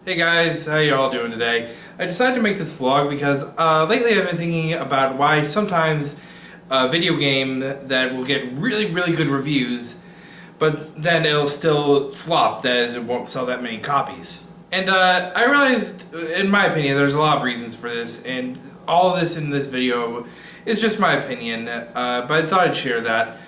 Hey guys, how you all doing today? I decided to make this vlog because lately I've been thinking about why sometimes a video game that will get really good reviews, but then it'll still flop, that is, it won't sell that many copies. And I realized, in my opinion, there's a lot of reasons for this, and all of this in this video is just my opinion, but I thought I'd share that.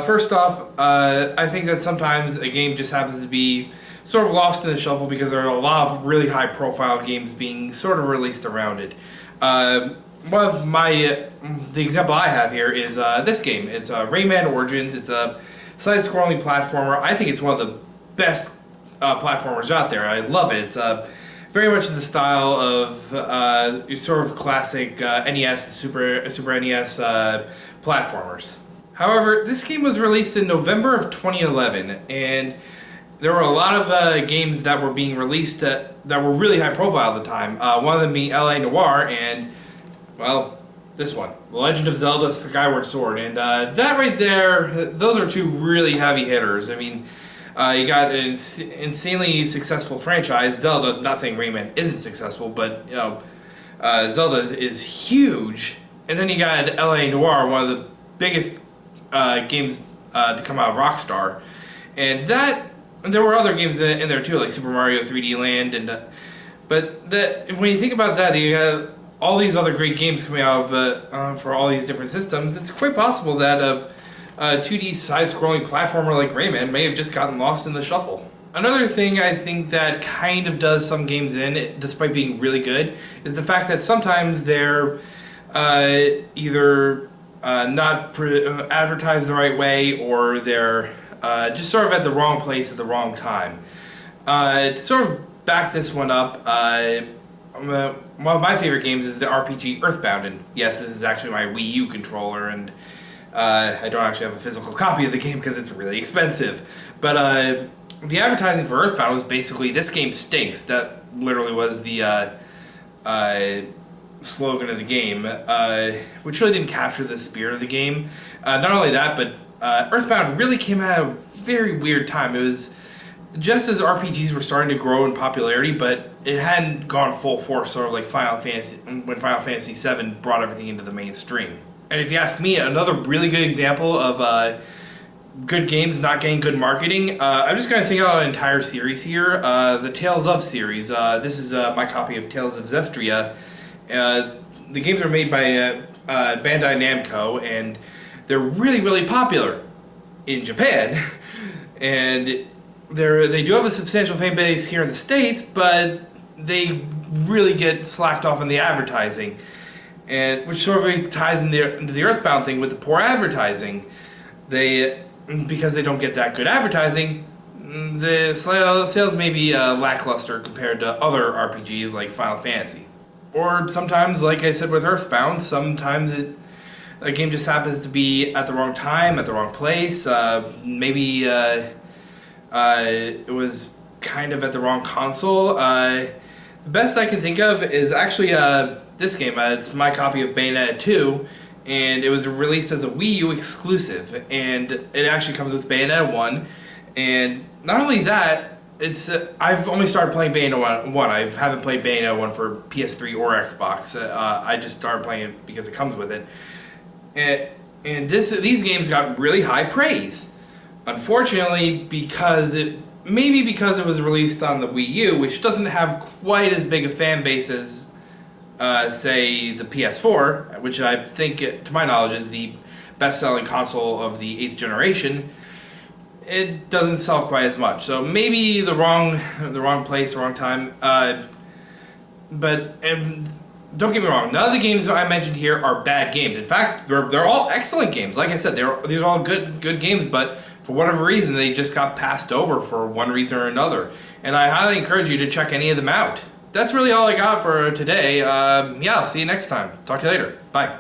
First off, I think that sometimes a game just happens to be sort of lost in the shuffle because there are a lot of really high profile games being sort of released around it. One of the example I have here is this game. It's Rayman Origins. It's a side-scrolling platformer. I think it's one of the best platformers out there. I love it. It's very much in the style of sort of classic NES and Super NES platformers. However, this game was released in November of 2011, and there were a lot of games that were being released that were really high profile at the time. One of them being LA Noire and, well, this one, The Legend of Zelda Skyward Sword. And that right there, those are two really heavy hitters. I mean, you got an insanely successful franchise, Zelda. Not saying Rayman isn't successful, but you know, Zelda is huge. And then you got LA Noire, one of the biggest games to come out of Rockstar. And there were other games in there too, like Super Mario 3D Land, but when you think about that, you got all these other great games coming out of for all these different systems. It's quite possible that a 2D side-scrolling platformer like Rayman may have just gotten lost in the shuffle. Another thing I think that kind of does some games in, despite being really good, is the fact that sometimes they're either not advertised the right way, or they're just sort of at the wrong place at the wrong time. To sort of back this one up, one of my favorite games is the RPG Earthbound, and yes, this is actually my Wii U controller, and I don't actually have a physical copy of the game because it's really expensive. But the advertising for Earthbound was basically, "This game stinks." That literally was the slogan of the game, which really didn't capture the spirit of the game. Not only that, but Earthbound really came at a very weird time. It was just as RPGs were starting to grow in popularity, but it hadn't gone full force, sort of like when Final Fantasy VII brought everything into the mainstream. And if you ask me, another really good example of good games not getting good marketing, I'm just going to sing out an entire series here, the Tales of series. This is my copy of Tales of Zestria. The games are made by Bandai Namco, and they're really popular in Japan, and they do have a substantial fan base here in the States, but they really get slacked off in the advertising, and which sort of ties into the Earthbound thing with the poor advertising. Because they don't get that good advertising, the sales may be lackluster compared to other RPGs like Final Fantasy. Or sometimes, like I said with Earthbound, sometimes a game just happens to be at the wrong time, at the wrong place. Maybe it was kind of at the wrong console. The best I can think of is actually this game. It's my copy of Bayonetta 2, and it was released as a Wii U exclusive. And it actually comes with Bayonetta 1. And not only that, I've only started playing Bayonetta 1. I haven't played Bayonetta 1 for PS3 or Xbox. I just started playing it because it comes with it. And these games got really high praise. Unfortunately, because it was released on the Wii U, which doesn't have quite as big a fan base as, say, the PS4, which I think, to my knowledge, is the best-selling console of the 8th generation. It doesn't sell quite as much. So maybe the wrong place, wrong time. But don't get me wrong, none of the games that I mentioned here are bad games. In fact, they're all excellent games. Like I said, these are all good games, but for whatever reason, they just got passed over for one reason or another. And I highly encourage you to check any of them out. That's really all I got for today. Yeah, I'll see you next time. Talk to you later. Bye.